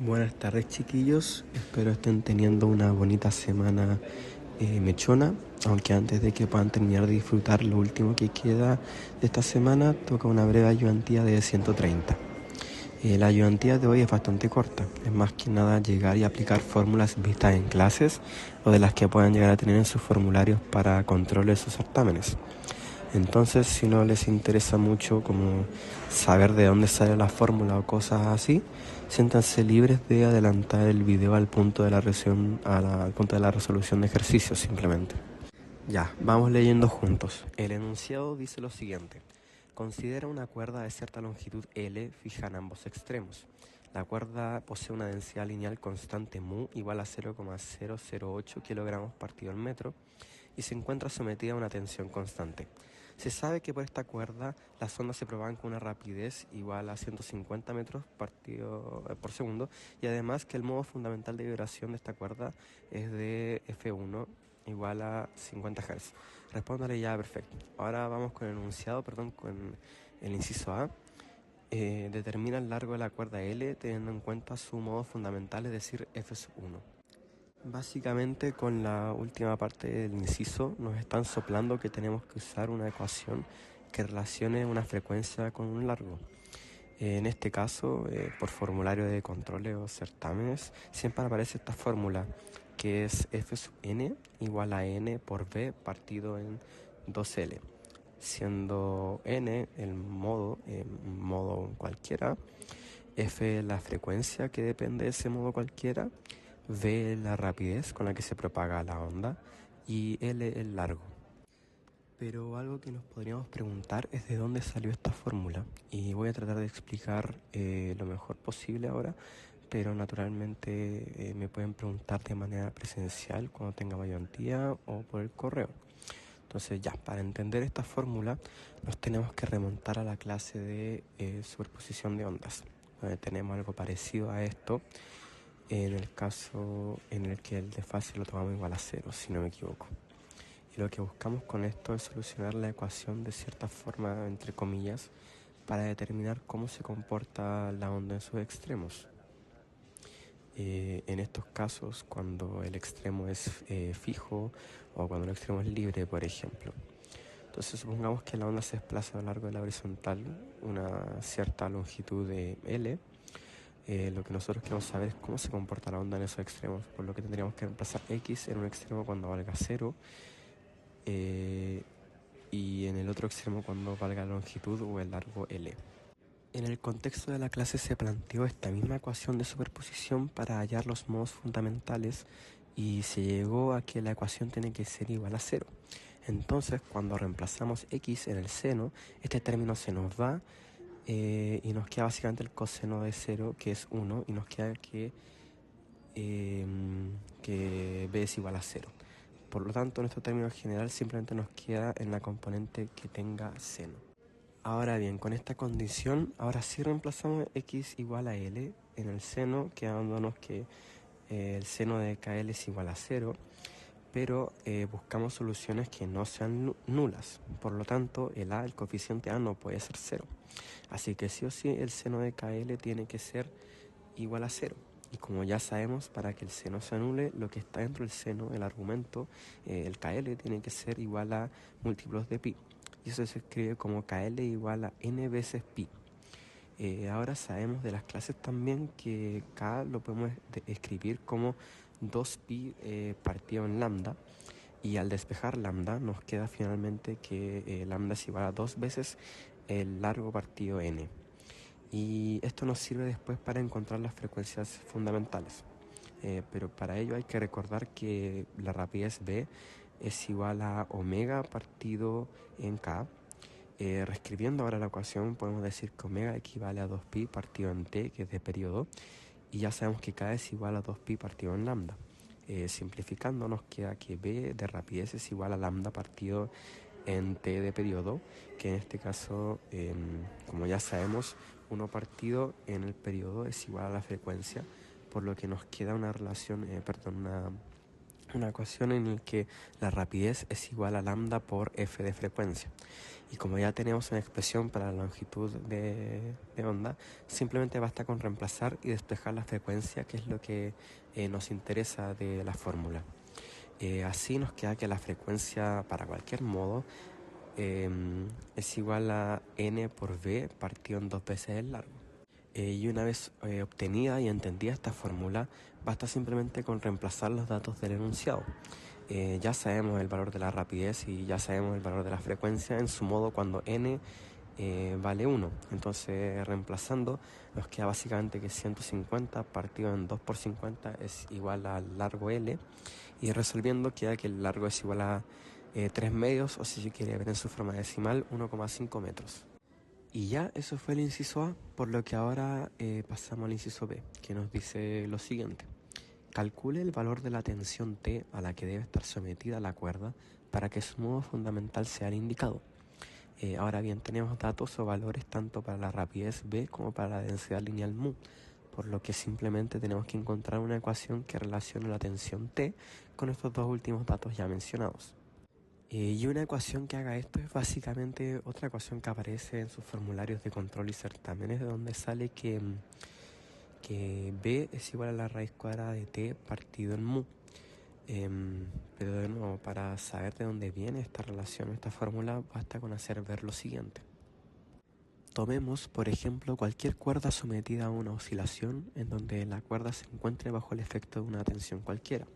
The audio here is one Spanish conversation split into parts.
Buenas tardes, chiquillos, espero estén teniendo una bonita semana mechona, aunque antes de que puedan terminar de disfrutar lo último que queda de esta semana, toca una breve ayudantía de 130. La ayudantía de hoy es bastante corta, es más que nada llegar y aplicar fórmulas vistas en clases o de las que puedan llegar a tener en sus formularios para control de sus certámenes. Entonces, si no les interesa mucho como saber de dónde sale la fórmula o cosas así, siéntanse libres de adelantar el video al punto de la al punto de la resolución de ejercicios simplemente. Ya, vamos leyendo juntos. El enunciado dice lo siguiente. Considera una cuerda de cierta longitud L fija en ambos extremos. La cuerda posee una densidad lineal constante mu igual a 0,008 kilogramos partido al metro y se encuentra sometida a una tensión constante. Se sabe que por esta cuerda las ondas se propagan con una rapidez igual a 150 metros por segundo y además que el modo fundamental de vibración de esta cuerda es de F1 igual a 50 Hz. Respóndale ya, perfecto. Ahora vamos con el enunciado, con el inciso A. Determina el largo de la cuerda L teniendo en cuenta su modo fundamental, es decir, F1. Básicamente con la última parte del inciso nos están soplando que tenemos que usar una ecuación que relacione una frecuencia con un largo. En este caso, por formulario de controles o certámenes, siempre aparece esta fórmula que es F sub n igual a n por b partido en 2L, siendo n el modo cualquiera, F la frecuencia que depende de ese modo cualquiera, v la rapidez con la que se propaga la onda y L el largo. Pero algo que nos podríamos preguntar es de dónde salió esta fórmula y voy a tratar de explicar lo mejor posible ahora, pero naturalmente me pueden preguntar de manera presencial cuando tenga ayudantía o por el correo. Entonces ya, para entender esta fórmula nos tenemos que remontar a la clase de superposición de ondas, donde tenemos algo parecido a esto en el caso en el que el desfase lo tomamos igual a cero, si no me equivoco. Y lo que buscamos con esto es solucionar la ecuación de cierta forma, entre comillas, para determinar cómo se comporta la onda en sus extremos. En estos casos, cuando el extremo es fijo o cuando el extremo es libre, por ejemplo. Entonces supongamos que la onda se desplaza a lo largo de la horizontal una cierta longitud de L. Lo que nosotros queremos saber es cómo se comporta la onda en esos extremos, por lo que tendríamos que reemplazar X en un extremo cuando valga 0 y en el otro extremo cuando valga la longitud o el largo L. En el contexto de la clase se planteó esta misma ecuación de superposición para hallar los modos fundamentales y se llegó a que la ecuación tiene que ser igual a 0. Entonces, cuando reemplazamos x en el seno, este término se nos va y nos queda básicamente el coseno de 0, que es 1, y nos queda que b es igual a 0. Por lo tanto, nuestro término general simplemente nos queda en la componente que tenga seno. Ahora bien, con esta condición, ahora sí reemplazamos x igual a L en el seno, quedándonos que el seno de KL es igual a 0, pero buscamos soluciones que no sean nulas. Por lo tanto, el coeficiente A no puede ser 0. Así que sí o sí el seno de KL tiene que ser igual a 0. Y como ya sabemos, para que el seno se anule, lo que está dentro del seno, el argumento, el KL, tiene que ser igual a múltiplos de pi. Y eso se escribe como KL igual a n veces pi. Ahora sabemos de las clases también que K lo podemos escribir como 2pi partido en lambda. Y al despejar lambda nos queda finalmente que lambda es igual a 2 veces el largo partido n. Y esto nos sirve después para encontrar las frecuencias fundamentales. Pero para ello hay que recordar que la rapidez v es igual a omega partido en k. Reescribiendo ahora la ecuación podemos decir que omega equivale a 2pi partido en t, que es de periodo, y ya sabemos que k es igual a 2pi partido en lambda. Simplificando nos queda que v de rapidez es igual a lambda partido en t de periodo, que en este caso, como ya sabemos, 1 partido en el periodo es igual a la frecuencia, por lo que nos queda una relación, una ecuación en la que la rapidez es igual a lambda por f de frecuencia. Y como ya tenemos una expresión para la longitud de onda, simplemente basta con reemplazar y despejar la frecuencia, que es lo que nos interesa de la fórmula. Así nos queda que la frecuencia para cualquier modo es igual a n por v partido en 2 veces el largo. Y una vez obtenida y entendida esta fórmula, basta simplemente con reemplazar los datos del enunciado. Ya sabemos el valor de la rapidez y ya sabemos el valor de la frecuencia en su modo cuando n vale 1. Entonces, reemplazando, nos queda básicamente que 150 partido en 2 por 50 es igual al largo L. Y resolviendo queda que el largo es igual a 3 medios, o si se quiere ver en su forma decimal, 1,5 metros. Y ya eso fue el inciso A, por lo que ahora pasamos al inciso B, que nos dice lo siguiente. Calcule el valor de la tensión T a la que debe estar sometida la cuerda para que su modo fundamental sea el indicado. Ahora bien, tenemos datos o valores tanto para la rapidez B como para la densidad lineal mu, por lo que simplemente tenemos que encontrar una ecuación que relacione la tensión T con estos dos últimos datos ya mencionados. Y una ecuación que haga esto es básicamente otra ecuación que aparece en sus formularios de control y certámenes, de donde sale que B es igual a la raíz cuadrada de T partido en mu. Pero de nuevo, para saber de dónde viene esta relación, esta fórmula, basta con hacer ver lo siguiente. Tomemos, por ejemplo, cualquier cuerda sometida a una oscilación en donde la cuerda se encuentre bajo el efecto de una tensión cualquiera.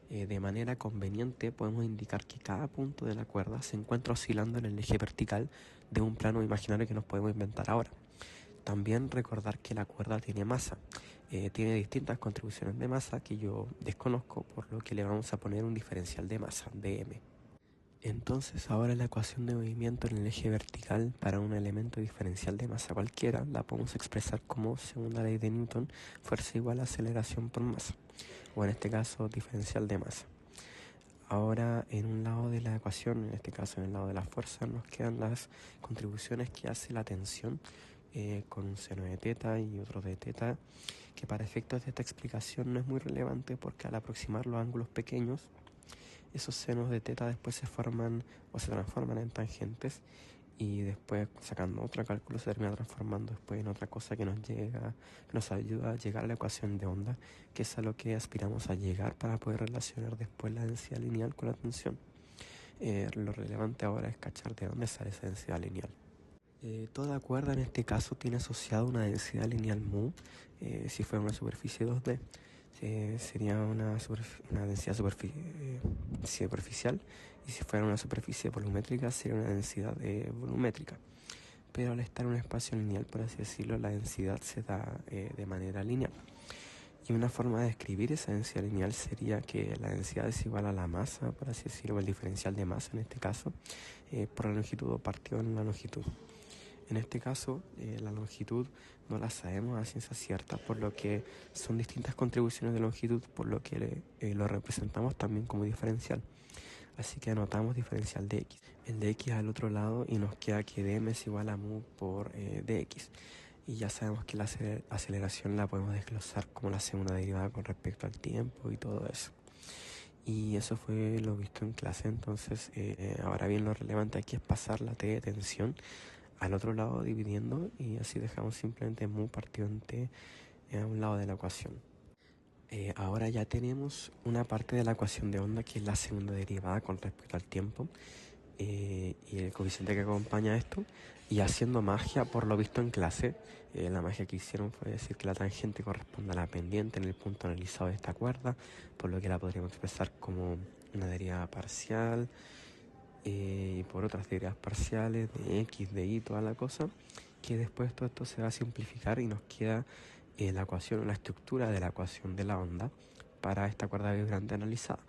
De manera conveniente podemos indicar que cada punto de la cuerda se encuentra oscilando en el eje vertical de un plano imaginario que nos podemos inventar ahora. También recordar que la cuerda tiene masa, tiene distintas contribuciones de masa que yo desconozco, por lo que le vamos a poner un diferencial de masa, dm. Entonces ahora la ecuación de movimiento en el eje vertical para un elemento diferencial de masa cualquiera la podemos expresar como, según la ley de Newton, fuerza igual a aceleración por masa, o en este caso diferencial de masa. Ahora en un lado de la ecuación, en este caso en el lado de la fuerza, nos quedan las contribuciones que hace la tensión con un seno de teta y otro de teta, que para efectos de esta explicación no es muy relevante porque al aproximar los ángulos pequeños, esos senos de teta después se forman o se transforman en tangentes, y después sacando otro cálculo se termina transformando después en otra cosa que nos ayuda a llegar a la ecuación de onda, que es a lo que aspiramos a llegar para poder relacionar después la densidad lineal con la tensión. Lo relevante ahora es cachar de dónde sale esa densidad lineal. Toda cuerda en este caso tiene asociada una densidad lineal mu. Si fuera una superficie 2D, sería una densidad superficial, y si fuera una superficie volumétrica sería una densidad volumétrica. Pero al estar en un espacio lineal, por así decirlo, la densidad se da de manera lineal. Y una forma de describir esa densidad lineal sería que la densidad es igual a la masa, por así decirlo, el diferencial de masa en este caso, por la longitud o partido en la longitud. En este caso, la longitud no la sabemos a ciencia cierta, por lo que son distintas contribuciones de longitud, por lo que lo representamos también como diferencial. Así que anotamos diferencial de x. El de x al otro lado y nos queda que dm es igual a mu por dx. Y ya sabemos que la aceleración la podemos desglosar como la segunda derivada con respecto al tiempo y todo eso. Y eso fue lo visto en clase. Entonces ahora bien, lo relevante aquí es pasar la t de tensión al otro lado dividiendo, y así dejamos simplemente mu partido en t a un lado de la ecuación. Ahora ya tenemos una parte de la ecuación de onda que es la segunda derivada con respecto al tiempo, y el coeficiente que acompaña esto, y haciendo magia por lo visto en clase. La magia que hicieron fue decir que la tangente corresponde a la pendiente en el punto analizado de esta cuerda, por lo que la podríamos expresar como una derivada parcial, y por otras derivadas parciales de x, de y, toda la cosa, que después todo esto se va a simplificar y nos queda la ecuación o la estructura de la ecuación de la onda para esta cuerda vibrante analizada.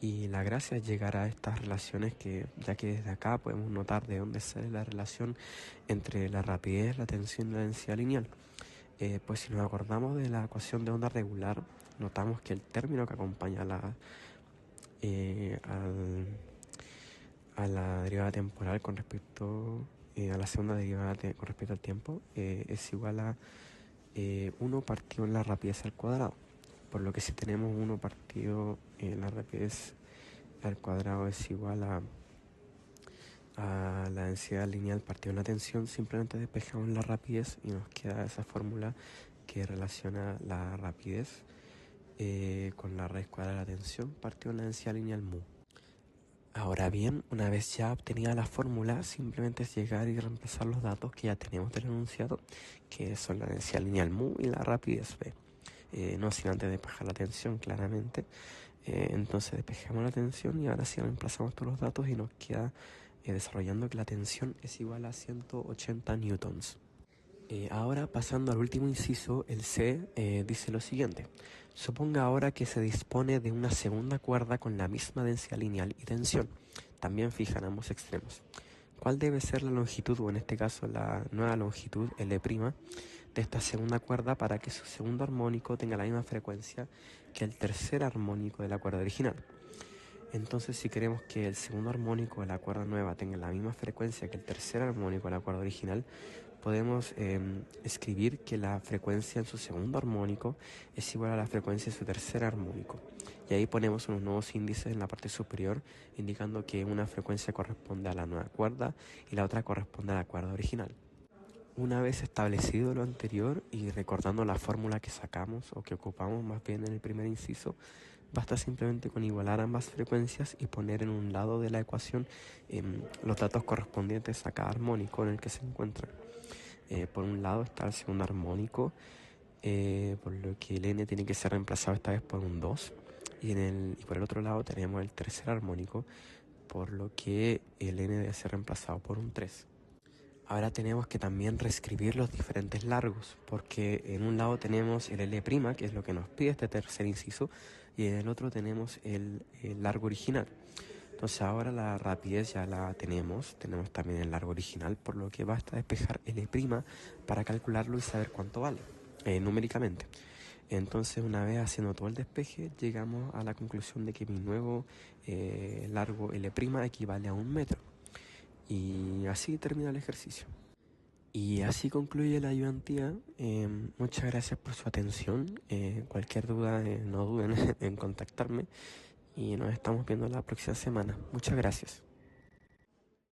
Y la gracia es llegar a estas relaciones que, ya que desde acá podemos notar de dónde sale la relación entre la rapidez, la tensión y la densidad lineal. Pues si nos acordamos de la ecuación de onda regular, notamos que el término que acompaña a la derivada temporal con respecto a la segunda derivada con respecto al tiempo es igual a 1 partido en la rapidez al cuadrado. por lo que si tenemos 1 partido, la rapidez al cuadrado es igual a la densidad lineal partido en la tensión. Simplemente despejamos la rapidez y nos queda esa fórmula que relaciona la rapidez con la raíz cuadrada de la tensión partido en la densidad lineal mu. Ahora bien, una vez ya obtenida la fórmula, simplemente es llegar y reemplazar los datos que ya tenemos del enunciado, que son la densidad lineal mu y la rapidez v. No sin antes despejar la tensión, claramente. Entonces despejamos la tensión y ahora sí reemplazamos todos los datos y nos queda desarrollando que la tensión es igual a 180 newtons. Ahora pasando al último inciso, el C dice lo siguiente. Suponga ahora que se dispone de una segunda cuerda con la misma densidad lineal y tensión, también fija en ambos extremos. ¿Cuál debe ser la longitud, o en este caso la nueva longitud L', de esta segunda cuerda para que su segundo armónico tenga la misma frecuencia que el tercer armónico de la cuerda original? Entonces, si queremos que el segundo armónico de la cuerda nueva tenga la misma frecuencia que el tercer armónico de la cuerda original, podemos escribir que la frecuencia en su segundo armónico es igual a la frecuencia de su tercer armónico. Y ahí ponemos unos nuevos índices en la parte superior, indicando que una frecuencia corresponde a la nueva cuerda y la otra corresponde a la cuerda original. Una vez establecido lo anterior y recordando la fórmula que sacamos o que ocupamos más bien en el primer inciso, basta simplemente con igualar ambas frecuencias y poner en un lado de la ecuación los datos correspondientes a cada armónico en el que se encuentran. Por un lado está el segundo armónico, por lo que el n tiene que ser reemplazado esta vez por un 2. Y por el otro lado tenemos el tercer armónico, por lo que el n debe ser reemplazado por un 3. Ahora tenemos que también reescribir los diferentes largos, porque en un lado tenemos el L', que es lo que nos pide este tercer inciso, y en el otro tenemos el largo original. Entonces ahora la rapidez ya la tenemos también el largo original, por lo que basta despejar L' para calcularlo y saber cuánto vale, numéricamente. Entonces, una vez haciendo todo el despeje, llegamos a la conclusión de que mi nuevo largo L' equivale a 1 metro. Y así termina el ejercicio. Y así concluye la ayudantía. Muchas gracias por su atención. Cualquier duda, no duden en contactarme. Y nos estamos viendo la próxima semana. Muchas gracias.